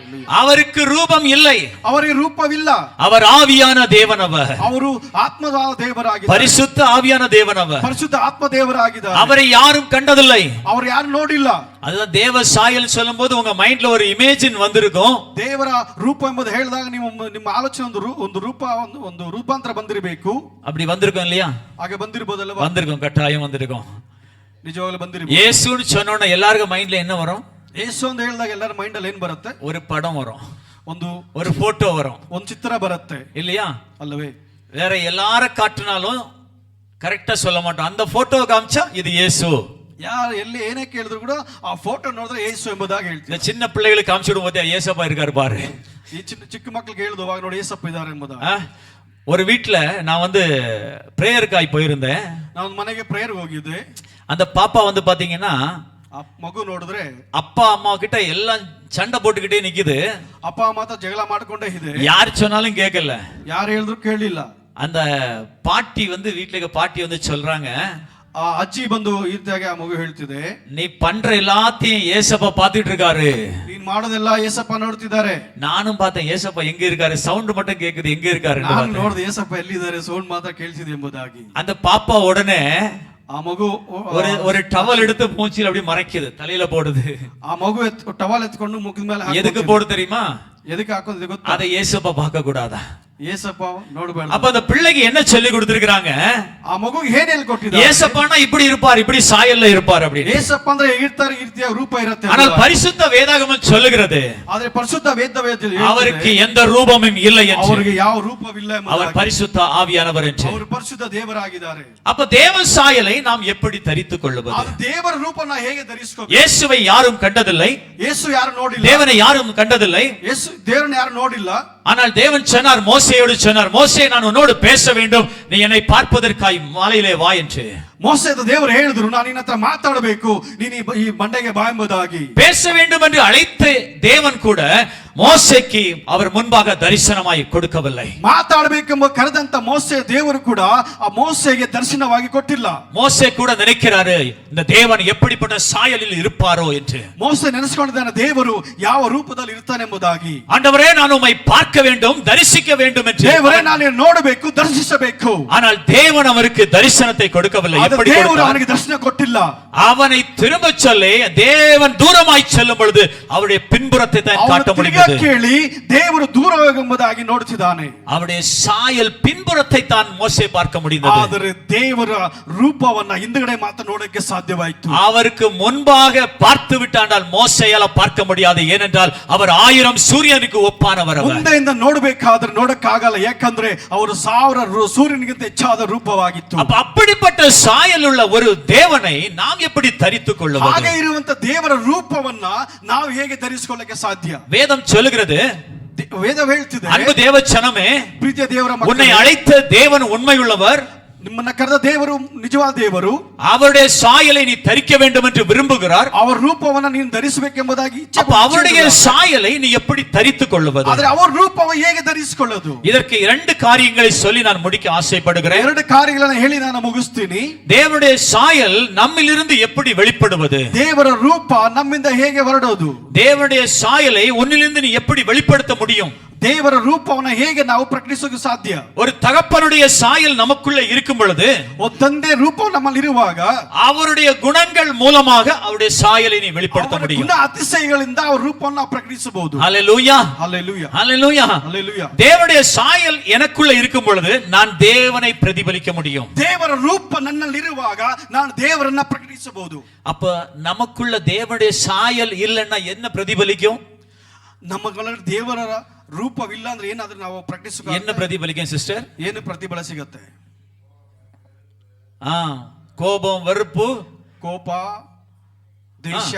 Speaker 1: அவருக்கு ரூபம் இல்லை,
Speaker 2: ಅವರಿಗೆ ರೂಪವಿಲ್ಲ.
Speaker 1: அவர் ஆவியான தேவனவர்,
Speaker 2: ಅವರು ಆತ್ಮದ ದೇವರಾಗಿದ್ದಾರೆ,
Speaker 1: பரிசுத்த ஆவியான தேவனவர்.
Speaker 2: ಪರಿಶುದ್ಧ ಆತ್ಮ ದೇವರಾಗಿದ್ದಾರೆ.
Speaker 1: அவரை யாரும் கண்டதில்லை,
Speaker 2: ಅವರು ಯಾರು ನೋಡಿಲ್ಲ.
Speaker 1: அதுதான் தேவ சாயல் சொல்லும்போது உங்க மைண்ட்ல ஒரு இமேஜின் வந்திருக்கும்.
Speaker 2: ದೇವರ ರೂಪ ಎಂಬುದು ಹೇಳಿದಾಗ ನಿಮ್ಮ ಆಲೋಚನೆ ಒಂದು ರೂಪ ಒಂದು ರೂಪಾಂತರ ಬಂದಿರಬೇಕು.
Speaker 1: அப்படி வந்திருக்கும் இல்லையா?
Speaker 2: ಹಾಗೆ ಬಂದಿರಬಹುದಲ್ವಾ?
Speaker 1: வந்திருக்கும், கட்டாயம் வந்திருக்கும்.
Speaker 2: ನಿಜವಾಗ್ಲೂ ಬಂದಿರಬಹುದು.
Speaker 1: இயேசுன்னு சொன்னோட எல்லாருக்கும் மைண்ட்ல என்ன வரும்?
Speaker 2: ಯೇಸು ಅಂತ ಹೇಳಿದಾಗ ಎಲ್ಲರ ಮೈಂಡ್ ಅಲ್ಲಿ ಏನ್ ಬರುತ್ತೆ?
Speaker 1: ஒரு படம் வரும்,
Speaker 2: ஒரு
Speaker 1: போட்டோ வரும்,
Speaker 2: ಒಂದು ಚಿತ್ರ ಬರುತ್ತೆ
Speaker 1: இல்லையா?
Speaker 2: ಅಲ್ಲವೇ?
Speaker 1: வேற எல்லார காட்டினாலும் கரெக்டா சொல்ல மாட்டோம். அந்த போட்டோ காமிச்சா இது இயேசு.
Speaker 2: ಯಾರು ಎಲ್ಲಿ ಏನೇ ಕೇಳಿದ್ರು ಕೂಡ ಆ ಫೋಟೋ ನೋಡಿದ್ರೆ ಯೇಸು ಎಂಬುದಾಗಿ ಹೇಳ್ತೀವಿ.
Speaker 1: இந்த சின்ன பிள்ளைகளுக்கு காமிச்சிடும் போது ஏசப்பா இருக்காரு பாரு.
Speaker 2: ಈ ಚಿಕ್ಕ ಮಕ್ಕಳಿಗೆ ಹೇಳಿದುವಾಗ ನೋಡಿ ಏಸಪ್ಪ ಇದ್ದಾರೆ ಎಂಬುದಾಗಿ.
Speaker 1: ஒரு வீட்டுல நான் பிரேயருக்காய் போயிருந்தேன்.
Speaker 2: ನಾನು ಒಂದು ಮನೆಗೆ ಪ್ರೇಯರ್ಗೆ ಹೋಗಿದ್ದೆ.
Speaker 1: அந்த பாப்பா பாத்தீங்கன்னா,
Speaker 2: ಮಗು ನೋಡಿದ್ರೆ
Speaker 1: அப்பா அம்மா கிட்ட எல்லாம் சண்டை போட்டுக்கிட்டே நிக்குது.
Speaker 2: ಅಪ್ಪ ಅಮ್ಮ ಹತ್ರ ಜಗಳ ಮಾಡ್ಕೊಂಡೇ ಇದೆ.
Speaker 1: யார் சொன்னாலும் கேட்கல,
Speaker 2: ಯಾರು ಹೇಳಿದ್ರು ಕೇಳಲಿಲ್ಲ.
Speaker 1: அந்த பாட்டி வீட்டுல பாட்டி சொல்றாங்க,
Speaker 2: ಆ ಅಜ್ಜಿ ಬಂದು ಇದ್ದಾಗ ಆ ಮಗು ಹೇಳ್ತಿದೆ,
Speaker 1: நீ பண்ற எல்லாத்தையும் ஏசப்பா பார்த்துட்டு இருக்காரு.
Speaker 2: ನೀನ್ ಮಾಡೋದೆಲ್ಲ ಏಸಪ್ಪ ನೋಡ್ತಿದ್ದಾರೆ.
Speaker 1: நானும் பார்த்தேன் ஏசப்பா எங்க இருக்காரு, சவுண்ட் மட்டும் கேக்குது, எங்க இருக்காரு.
Speaker 2: ನಾನು ನೋಡಿದೆ ಏಸಪ್ಪ ಎಲ್ಲಿದ್ದಾರೆ, ಸೌಂಡ್ ಮಾತ್ರ ಕೇಳಿಸಿದೆ ಎಂಬುದಾಗಿ.
Speaker 1: அந்த பாப்பா உடனே
Speaker 2: ಆ ಮಗು
Speaker 1: ஒரு டவல் எடுத்து மூச்சில அப்படி மறைக்குது, தலையில போடுது.
Speaker 2: ಆ ಮಗು ಟವಲ್ ಎತ್ಕೊಂಡು ಮುಖದ ಮೇಲೆ
Speaker 1: எதுக்கு போடு தெரியுமா?
Speaker 2: ಎದಕ್ಕೆ ಹಾಕೋದು ಗೊತ್ತಾ?
Speaker 1: அதை ஏசப்பா பார்க்க கூடாதா?
Speaker 2: ಏಸಪ್ಪ ನೋಡಬೇಡ.
Speaker 1: அப்ப அந்த பிள்ளைக்கு என்ன சொல்லி கொடுத்திருக்காங்க?
Speaker 2: ಆ ಮಗುಗೆ ಏನ್ ಹೇಳ್ಕೊಟ್ಟಿದ್ದಾರೆ?
Speaker 1: ஏசப்பானா இப்படி இருப்பார், இப்படி சாயல்ல இருப்பார் அப்படி.
Speaker 2: ಏಸಪ್ಪ ಅಂದ್ರೆ ಇರ್ತಾರೆ, ಈ ರೀತಿಯ ರೂಪ ಇರುತ್ತೆ.
Speaker 1: ஆனால் பரிசுத்த வேதாகமம் சொல்லுகிறது,
Speaker 2: ಆದ್ರೆ ಪರಿಶುದ್ಧ ವೇದದಲ್ಲಿ
Speaker 1: அவருக்கு எந்த ரூபமும் இல்லை என்று.
Speaker 2: ಅವರಿಗೆ ಯಾವ ರೂಪವಿಲ್ಲ ಎಂಬುದಾಗಿ.
Speaker 1: அவர் பரிசுத்த ஆவியானவர் என்று.
Speaker 2: ಅವರು ಪರಿಶುದ್ಧ ದೇವರಾಗಿದ್ದಾರೆ.
Speaker 1: அப்ப தேவ சாயலை நாம் எப்படி தரித்துக் கொள்வது?
Speaker 2: ಅದು ದೇವರ ರೂಪನ ಹೇಗೆ ಧರಿಸಿಕೊಳ್ಳಬೇಕು?
Speaker 1: இயேசுவை யாரும் கண்டதில்லை,
Speaker 2: ಯೇಸು ಯಾರು ನೋಡಿಲ್ಲ,
Speaker 1: தேவனை யாரும் கண்டதில்லை.
Speaker 2: ಯೇಸು ದೇವರನ್ನ ಯಾರು ನೋಡಿಲ್ಲ.
Speaker 1: ஆனால் தேவன் சொன்னார், மோசேயோடு சொன்னார், மோசே நான் உன்னோடு பேச வேண்டும், நீ என்னை பார்ப்பதற்காய் மலையிலே வா என்று.
Speaker 2: ಮೋಸೆದ ದೇವರು ಹೇಳಿದ್ರು, ನಾನು ನಿನ್ನ ಹತ್ರ ಮಾತಾಡಬೇಕು, ನೀನು ಈ ಬಂಡೆಗೆ ಬಾ ಎಂಬುದಾಗಿ.
Speaker 1: பேச வேண்டும் என்று அழைத்த தேவன் கூட மோசேக்கு அவர் முன்பாக தரிசனமாய் கொடுக்கவில்லை.
Speaker 2: ಮಾತಾಡಬೇಕೆಂಬ ಕರೆದಂತ ಮೋಸೆ ದೇವರು ಕೂಡ ಆ ಮೋಸೆಗೆ ದರ್ಶನವಾಗಿ ಕೊಟ್ಟಿಲ್ಲ.
Speaker 1: மோசே கூட நினைக்கிறாரு, இந்த தேவன் எப்படிப்பட்ட சாயலில் இருப்பாரோ என்று.
Speaker 2: ಮೋಸೆ ನೆನೆಸಿಕೊಂಡಿದ್ದಾನೆ, ದೇವರು ಯಾವ ರೂಪದಲ್ಲಿ ಇರ್ತಾನೆ ಎಂಬುದಾಗಿ.
Speaker 1: ஆண்டவரே நான் உம்மை பார்க்க வேண்டும், தரிசிக்க வேண்டும் என்று.
Speaker 2: ದೇವರೇ ನಾನು ನೋಡಬೇಕು, ದರ್ಶಿಸಬೇಕು.
Speaker 1: ஆனால் தேவன் அவருக்கு தரிசனத்தை கொடுக்கவில்லை. எப்படி
Speaker 2: ದೇವರು
Speaker 1: கொடுத்தார்?
Speaker 2: ಅವನಿಗೆ ದರ್ಶನ ಕೊಟ್ಟಿಲ್ಲ.
Speaker 1: அவனை திரும்ப சொல்லி தேவன் தூரமாய் செல்லும் பொழுது அவருடைய பின்புறத்தை தான் காட்ட முடிந்தது.
Speaker 2: ಕೇಳಿ ದೇವರು ದೂರವೆಂಬುದಾಗಿ ನೋಡುತ್ತಿದ್ದಾನೆ.
Speaker 1: அவருடைய சாயல் பின்புறத்தை தான் மோசே பார்க்க முடிந்தது.
Speaker 2: ಆದರೆ ದೇವರ ರೂಪವನ್ನ ಹಿಂದುಗಡೆ ಮಾತ್ರ ನೋಡಕ್ಕೆ ಸಾಧ್ಯವಾಯಿತು.
Speaker 1: அவருக்கு முன்பாக பார்த்து விட்டால் மோசேயால பார்க்க முடியாது. ஏனென்றால் அவர் 1000 சூரியனுக்கு ஒப்பானவர். அவர்
Speaker 2: ಮುಂದೆಯಿಂದ ನೋಡಬೇಕಾದ್ರೆ ನೋಡಕ್ಕಾಗಲ್ಲ, ಯಾಕಂದ್ರೆ ಅವರು 1000 ಸೂರ್ಯನಿಗಿಂತ ಹೆಚ್ಚಾದ ರೂಪವಾಗಿತ್ತು.
Speaker 1: அப்ப அப்படிப்பட்ட சாயல் உள்ள ஒரு தேவனை நாம் எப்படி தரித்துக் கொள்வது?
Speaker 2: ಹಾಗೆ ಇರುವಂತ ದೇವರ ರೂಪವನ್ನ ನಾವು ಹೇಗೆ ಧರಿಸಿಕೊಳ್ಳಕ್ಕೆ ಸಾಧ್ಯ?
Speaker 1: வேதம் சொல்லுகிறது,
Speaker 2: ವೇದ ಹೇಳ್ತಿದೆ,
Speaker 1: அன்பு தேவ ஜனமே,
Speaker 2: ಪ್ರೀತಿಯ ದೇವರ
Speaker 1: உன்னை
Speaker 2: ಮಕ್ಕಳೇ,
Speaker 1: அழைத்த தேவன் உண்மையுள்ளவர்,
Speaker 2: ನಿಮ್ಮನ್ನ ಕರೆದ ದೇವರು ನಿಜವಾದ ದೇವರು.
Speaker 1: அவருடைய சாயலை நீ தரிக்க வேண்டும் என்று விரும்புகிறார்.
Speaker 2: ಅವರ ರೂಪವನ್ನ ನೀನು ಧರಿಸಬೇಕೆಂಬುದಾಗಿ ಇಚ್ಛೆ.
Speaker 1: அப்ப அவருடைய சாயலை நீ எப்படி தரித்துக் கொள்வது?
Speaker 2: ಆದರೆ ಅವರ ರೂಪವನ್ನು ಹೇಗೆ ಧರಿಸಿಕೊಳ್ಳೋದು?
Speaker 1: இதற்கு 2 காரியங்களை சொல்லி நான் முடிக்க ஆசைப்படுகிறேன்.
Speaker 2: 2 ಕಾರ್ಯಗಳನ್ನು ಹೇಳಿ ನಾನು ಮುಗಿಸ್ತೀನಿ.
Speaker 1: தேவனுடைய சாயல் நம்மிலிருந்து எப்படி வெளிப்படுவது?
Speaker 2: ದೇವರ ರೂಪ ನಮ್ಮಿಂದ ಹೇಗೆ ಹೊರಡೋದು?
Speaker 1: தேவனுடைய சாயலை உன்னிலிருந்து நீ எப்படி வெளிப்படுத்த முடியும்?
Speaker 2: ದೇವರ ರೂಪವನ್ನು ಹೇಗೆ ನಾವು ಪ್ರಕಟಿಸೋಕೆ ಸಾಧ್ಯ?
Speaker 1: ஒரு தகப்பனுடைய சாயல் நமக்குள்ள இருக்கும் பொழுது,
Speaker 2: ತಂದೆ ರೂಪ ನಮ್ಮಲ್ಲಿ ಇರುವಾಗ
Speaker 1: அவருடைய குணங்கள் மூலமாக அவருடைய சாயலை நீ வெளிப்படுத்த முடியும்.
Speaker 2: ಗುಣ ಅತಿಶಯಗಳಿಂದ ಅವರ ರೂಪವನ್ನು ನಾವು ಪ್ರಕಟಿಸಬಹುದು.
Speaker 1: ஹல்லேலூயா,
Speaker 2: ಹಲ್ಲೆಲೂಯಾ,
Speaker 1: ஹல்லேலூயா,
Speaker 2: ಹಲ್ಲೆಲೂಯಾ.
Speaker 1: தேவனுடைய சாயல் எனக்குள்ள இருக்கும் பொழுது நான் தேவனை பிரதிபலிக்க முடியும்.
Speaker 2: ದೇವರ ರೂಪ ನನ್ನಲ್ಲಿ ಇರುವಾಗ ನಾನು ದೇವರನ್ನ ಪ್ರಕಟಿಸಬಹುದು.
Speaker 1: அப்ப நமக்குள்ள தேவனுடைய சாயல் இல்லைன்னா என்ன பிரதிபலிக்கும்?
Speaker 2: ನಮ್ಮಗಳಲ್ಲಿ ದೇವರ ರೂಪವಿಲ್ಲ ಅಂದ್ರೆ ಏನಾದ್ರೂ ನಾವು ಪ್ರಕಟಿಸಬೇಕು.
Speaker 1: என்ன பிரதிபலிக்கும் சிஸ்டர்?
Speaker 2: ಏನು ಪ್ರತಿಫಲ ಸಿಗುತ್ತೆ?
Speaker 1: கோபம், வெறுப்பு,
Speaker 2: ಕೋಪ, ದ್ವೇಷ,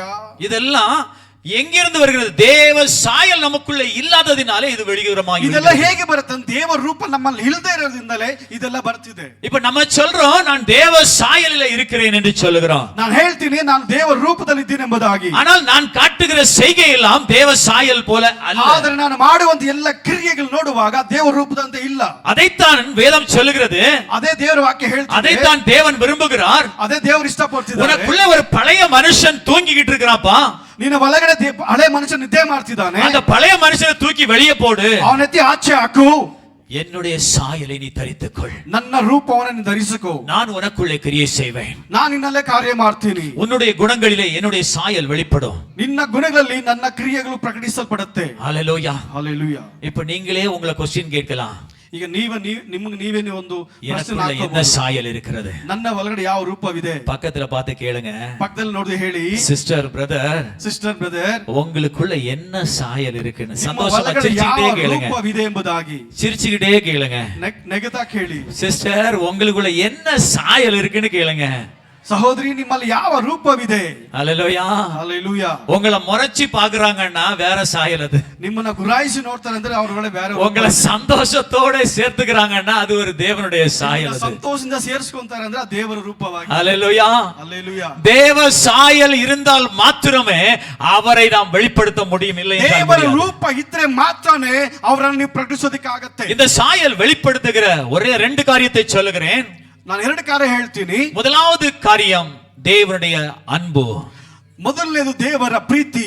Speaker 1: இதெல்லாம் எங்கிருந்து வருகிறது? தேவ சாயல் நமக்குள்ள இல்லாததினாலே இது வெளியுறமாகி.
Speaker 2: ಇದೆಲ್ಲ ಹೇಗೆ ಬರುತ್ತೆ? ದೇವರ ರೂಪ ನಮ್ಮಲ್ಲಿ ಇಲ್ಲದೆ ಇರೋದ್ರಿಂದಲೇ ಇದೆಲ್ಲ ಬರ್ತಿದೆ.
Speaker 1: இப்ப நம்ம சொல்றோம் நான் தேவ சாயலில் இருக்கிறேன் என்று சொல்லுகிறோம்.
Speaker 2: ನಾನು ಹೇಳ್ತೀನಿ ನಾನು ದೇವರ ರೂಪದಲ್ಲಿ ಇದ್ದೀನಿ ಎಂಬುದಾಗಿ.
Speaker 1: ஆனால் நான் காட்டுகிற செய்கை எல்லாம் தேவ சாயல் போல அல்ல.
Speaker 2: ಆದರೆ ನಾನು ಮಾಡುವಂತ ಎಲ್ಲ ಕ್ರಿಯೆಗಳು ನೋಡುವಾಗ ದೇವರ ರೂಪದಂತೆ ಇಲ್ಲ.
Speaker 1: அதைத்தான் வேதம் சொல்லுகிறது.
Speaker 2: ಅದೇ ದೇವರ ವಾಕ್ಯ ಹೇಳ್ತಿದೆ.
Speaker 1: அதைத்தான் தேவன் விரும்புகிறார்.
Speaker 2: ಅದೇ ದೇವರು ಇಷ್ಟಪಡ್ತಿದ್ದಾರೆ.
Speaker 1: உனக்குள்ள ஒரு பழைய மனுஷன் தூங்கிக்கிட்டு இருக்கிறாப்பா.
Speaker 2: ನಿನ್ನ ಒಳಗಡೆ ಹಳೆ ಮನುಷ್ಯ ನಿದ್ದೆ ಮಾಡ್ತಿದ್ದಾನೆ.
Speaker 1: அந்த பழைய மனுஷனை தூக்கி வெளியே போடு.
Speaker 2: ಅವನೆತ್ತಿ ಆಚೆ ಹಾಕು.
Speaker 1: என்னுடைய சாயலை நீ தரித்துக்கொள்.
Speaker 2: ನನ್ನ ರೂಪವನ್ನು ನೀನು ಧರಿಸಿಕೋ.
Speaker 1: நான் உனக்குள்ளே கிரியை செய்வேன்.
Speaker 2: ನಾನು ನಿನ್ನಲ್ಲೇ ಕಾರ್ಯ ಮಾಡ್ತೀನಿ.
Speaker 1: உன்னுடைய குணங்களிலே என்னுடைய சாயல் வெளிப்படும்.
Speaker 2: ನಿನ್ನ ಗುಣಗಳಲ್ಲಿ ನನ್ನ ಕ್ರಿಯೆಗಳು ಪ್ರಕಟಿಸಲ್ಪಡುತ್ತೆ.
Speaker 1: ஹல்லேலூயா,
Speaker 2: ಹಲ್ಲೆಲೂಯಾ.
Speaker 1: இப்ப நீங்களே உங்களை क्वेश्चन கேட்கலாம்.
Speaker 2: ಈಗ ನೀವೇ ಒಂದು
Speaker 1: எனக்குள்ள என்ன சாயல் இருக்கிறது?
Speaker 2: ನನ್ನ ಒಳಗಡೆ ಯಾವ ರೂಪವಿದೆ?
Speaker 1: பக்கத்துல பார்த்து கேளுங்க.
Speaker 2: ಪಕ್ಕದಲ್ಲಿ ನೋಡಿದ್ರೆ ಹೇಳಿ,
Speaker 1: சிஸ்டர், பிரதர்,
Speaker 2: ಸಿಸ್ಟರ್, ಬ್ರದರ್,
Speaker 1: உங்களுக்குள்ள என்ன சாயல் இருக்குன்னு
Speaker 2: ನಿಮ್ಮ
Speaker 1: சந்தோஷமா
Speaker 2: ಒಳಗಡೆ
Speaker 1: சிரிச்சுக்கிட்டே
Speaker 2: ಯಾವ
Speaker 1: கேளுங்க.
Speaker 2: ರೂಪವಿದೆ ಎಂಬುದಾಗಿ
Speaker 1: சிரிச்சுக்கிட்டே கேளுங்க.
Speaker 2: ನೆಗತಾ ಕೇಳಿ.
Speaker 1: சிஸ்டர், உங்களுக்குள்ள என்ன சாயல் இருக்குன்னு கேளுங்க.
Speaker 2: ಸಹೋದರಿ, ನಿಮ್ಮಲ್ಲಿ ಯಾವ ರೂಪವಿದೆ?
Speaker 1: ஹல்லேலூயா,
Speaker 2: ಹಲ್ಲೆಲೂಯಾ.
Speaker 1: உங்களை முறைச்சி பாக்குறாங்கன்னா வேற சாயல் அது.
Speaker 2: ನಿಮ್ಮನ್ನ ಗುರಾಯಿಸಿ ನೋಡ್ತಾರೆ ಅಂದ್ರೆ ಅವರೊಳಗೆ ಬೇರೆ.
Speaker 1: உங்களை சந்தோஷத்தோட சேர்த்துக்கிறாங்கன்னா அது ஒரு தேவனுடைய சாயல்.
Speaker 2: ಸಂತೋಷದಿಂದ ಸೇರಿಸ್ಕೊಂತಾರೆ ಅಂದ್ರೆ ಆ ದೇವರ ರೂಪವಾಗಿ.
Speaker 1: ஹல்லேலூயா,
Speaker 2: ಹಲ್ಲೆಲೂಯಾ.
Speaker 1: தேவ சாயல் இருந்தால் மாத்திரமே அவரை நாம் வெளிப்படுத்த முடியும். இல்லை
Speaker 2: ದೇವರ ರೂಪ ಇದ್ರೆ ಮಾತ್ರನೇ ಅವರನ್ನು ನೀವು ಪ್ರಕಟಿಸೋದಕ್ಕಾಗತ್ತೆ.
Speaker 1: இந்த சாயல் வெளிப்படுத்துகிற ஒரே 2 காரியத்தை சொல்லுகிறேன்.
Speaker 2: ನಾನು 2 ಕಾರ್ಯ ಹೇಳ್ತೀನಿ.
Speaker 1: முதலாவது காரியம் தேவனுடைய அன்பு.
Speaker 2: ಮೊದಲನೇದು ದೇವರ ಪ್ರೀತಿ.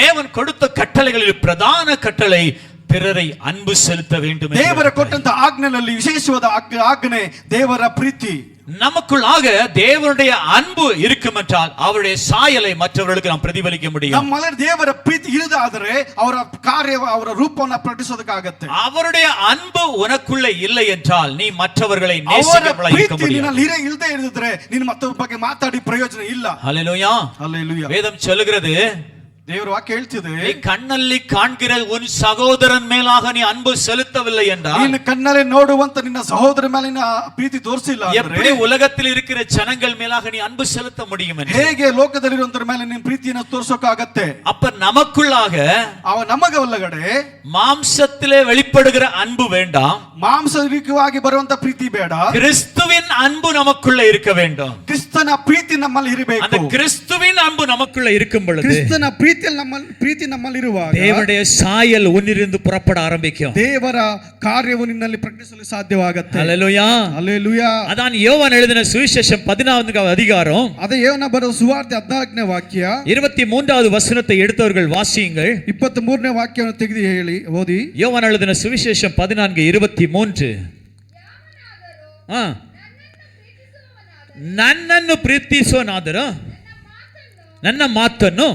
Speaker 1: தேவன் கொடுத்த கட்டளைகளில் பிரதான கட்டளை பிறரை அன்பு செலுத்த வேண்டும்.
Speaker 2: ದೇವರ ಕೊಟ್ಟಂತ ಆಜ್ಞೆಯಲ್ಲಿ ವಿಶೇಷವಾದ ಆಜ್ಞೆ ದೇವರ ಪ್ರೀತಿ.
Speaker 1: நமக்குள்ளாக தேவனுடைய அன்பு இருக்கும் என்றால் அவருடைய சாயலை மற்றவர்களுக்கு நாம் பிரதிபலிக்க முடியும்.
Speaker 2: ನಮ್ಮಲ್ಲಿ ದೇವರ ಪ್ರೀತಿ ಇರದಾದರೆ ಅವರ ಕಾರ್ಯ ಅವರ ರೂಪವನ್ನು ಪ್ರಕಟಿಸೋದಕ್ಕಾಗುತ್ತೆ.
Speaker 1: அவருடைய அன்பு உனக்குள்ள இல்லை என்றால் நீ மற்றவர்களை நேசிக்கவள இருக்க முடியாது.
Speaker 2: ನಿನ್ನಲ್ಲಿ ಇಲ್ಲದೆ ಇದ್ದರೆ ನೀನು ಮತ್ತೊಬ್ಬರ ಬಗ್ಗೆ ಮಾತಾಡಿ ಪ್ರಯೋಜನ ಇಲ್ಲ.
Speaker 1: ஹல்லேலூயா.
Speaker 2: ஹல்லேலூயா.
Speaker 1: வேதம் சொல்லுகிறது,
Speaker 2: ದೇವರ ವಾಕ್ಯ ಹೇಳ್ತಿದೆ,
Speaker 1: நீ கண்ணಲ್ಲಿ காண்கிற உன் சகோதரன் மேலாக நீ அன்பு செலுத்தவில்லை என்றால்,
Speaker 2: ನೀನು ಕಣ್ಣಲ್ಲಿ ನೋಡುವಂತ ನಿನ್ನ ಸಹೋದರ ಮೇಲೆ ಪ್ರೀತಿ ತೋರಿಸಿಲ್ಲ ಅಂದ್ರೆ
Speaker 1: எப்படி உலகத்தில் இருக்கிற ஜனங்கள் மேலாக நீ அன்பு செலுத்த முடியும் என்று?
Speaker 2: ಹೇಗೆ ಲೋಕದಲ್ಲಿರುವಂತರ ಮೇಲೆ ನೀನು ಪ್ರೀತಿಯನ್ನು ತೋರಿಸೋಕಾಗತ್ತೆ?
Speaker 1: அப்ப நமக்குள்ளாக
Speaker 2: ನಮಗ ಒಳಗಡೆ
Speaker 1: மாம்சத்திலே வெளிப்படுகிற அன்பு வேண்டாம்,
Speaker 2: ಮಾಂಸರಿಕವಾಗಿ ಬರುವಂತ ಪ್ರೀತಿ ಬೇಡ,
Speaker 1: கிறிஸ்துவின் அன்பு நமக்குள்ள இருக்க வேண்டும்.
Speaker 2: ಕ್ರಿಸ್ತನ ಪ್ರೀತಿ ನಮ್ಮಲ್ಲಿ ಇರಬೇಕು.
Speaker 1: அந்த கிறிஸ்துவின் அன்பு நமக்குள்ள இருக்கும் பொழுது
Speaker 2: ಕ್ರಿಸ್ತನ ಪ್ರೀತಿ ನಮ್ಮಲ್ಲಿರುವಾಗ
Speaker 1: தேவனுடைய சாயல் உன்னிலிருந்து புறப்பட ஆரம்பிக்கும்.
Speaker 2: ದೇವರ ಕಾರ್ಯವು ನಿನ್ನಲ್ಲಿ ಪ್ರಕಟಿಸಲು ಸಾಧ್ಯವಾಗುತ್ತೆ.
Speaker 1: ஹல்லேலூயா.
Speaker 2: ಹಲ್ಲೆಲೂಯಾ.
Speaker 1: அதான் யோவான் எழுதின சுவிசேஷம் 14வது அதிகாரம்
Speaker 2: ಅದೇ ಯೋನ ಬರೆದ ಸುವಾರ್ತೆ 14ನೇ ವಾಕ್ಯ
Speaker 1: 23வது வசனத்தை எடுத்தவர்கள் வாசியுங்கள்.
Speaker 2: 23ನೇ ವಾಕ್ಯವನ್ನು ತೆಗೆದು ಹೇಳಿ ಓದಿ.
Speaker 1: யோவான் எழுதின சுவிசேஷம் 14:23. ನನ್ನನ್ನು ಪ್ರೀತಿಸುವನಾದರೂ ನನ್ನ ಮಾತನ್ನು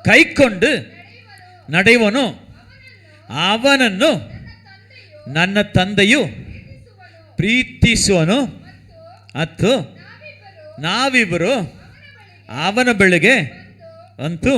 Speaker 1: ಕೈಕೊಂಡು ನಡೆಯುವನು ಅವನನ್ನು ನನ್ನ ತಂದೆಯು ಪ್ರೀತಿಸುವನು ಮತ್ತು ನಾವಿಬ್ಬರು ಅವನ ಬಳಿಗೆ ಅಂತೂ